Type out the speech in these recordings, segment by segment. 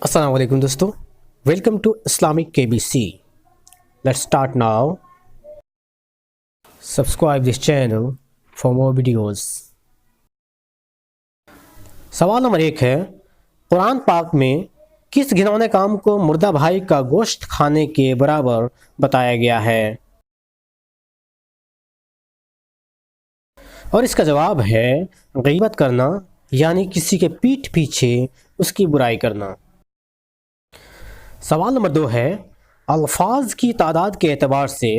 السلام علیکم دوستو، welcome to Islamic KBC. Let's start now. Subscribe this channel for more videos. سوال نمبر 1 ہے، قرآن پاک میں کس گھنونے کام کو مردہ بھائی کا گوشت کھانے کے برابر بتایا گیا ہے؟ اور اس کا جواب ہے غیبت کرنا، یعنی کسی کے پیٹھ پیچھے اس کی برائی کرنا. سوال نمبر 2 ہے، الفاظ کی تعداد کے اعتبار سے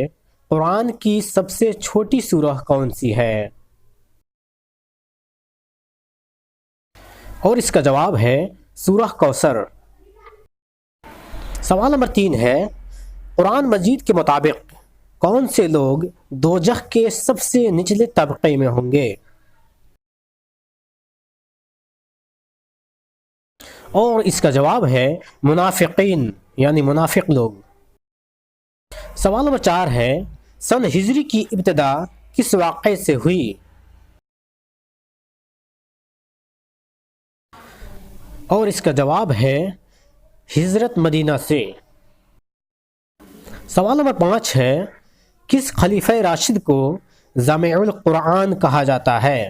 قرآن کی سب سے چھوٹی سورہ کون سی ہے؟ اور اس کا جواب ہے سورہ کوثر. سوال نمبر 3 ہے، قرآن مجید کے مطابق کون سے لوگ دوزخ کے سب سے نچلے طبقے میں ہوں گے؟ اور اس کا جواب ہے منافقین، یعنی منافق لوگ. سوال نمبر 4 ہے، سن ہجری کی ابتدا کس واقعے سے ہوئی؟ اور اس کا جواب ہے ہجرت مدینہ سے. سوال نمبر 5 ہے، کس خلیفہ راشد کو جامع القرآن کہا جاتا ہے؟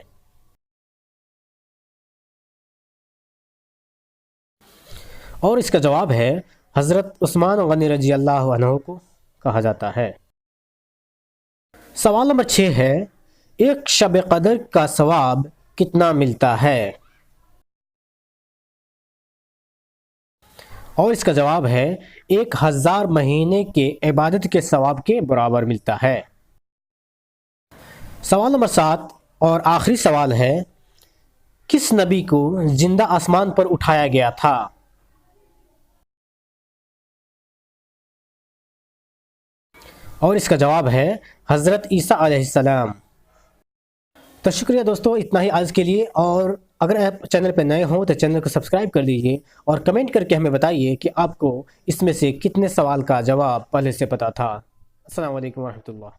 اور اس کا جواب ہے حضرت عثمان غنی رضی اللہ عنہ کو کہا جاتا ہے. سوال نمبر 6 ہے، ایک شب قدر کا ثواب کتنا ملتا ہے؟ اور اس کا جواب ہے 1000 مہینے کے عبادت کے ثواب کے برابر ملتا ہے. سوال نمبر 7 اور آخری سوال ہے، کس نبی کو زندہ آسمان پر اٹھایا گیا تھا؟ اور اس کا جواب ہے حضرت عیسیٰ علیہ السلام. تو شکریہ دوستو، اتنا ہی آج کے لیے. اور اگر آپ چینل پہ نئے ہوں تو چینل کو سبسکرائب کر لیجئے اور کمنٹ کر کے ہمیں بتائیے کہ آپ کو اس میں سے کتنے سوال کا جواب پہلے سے پتا تھا. السلام علیکم ورحمۃ اللہ.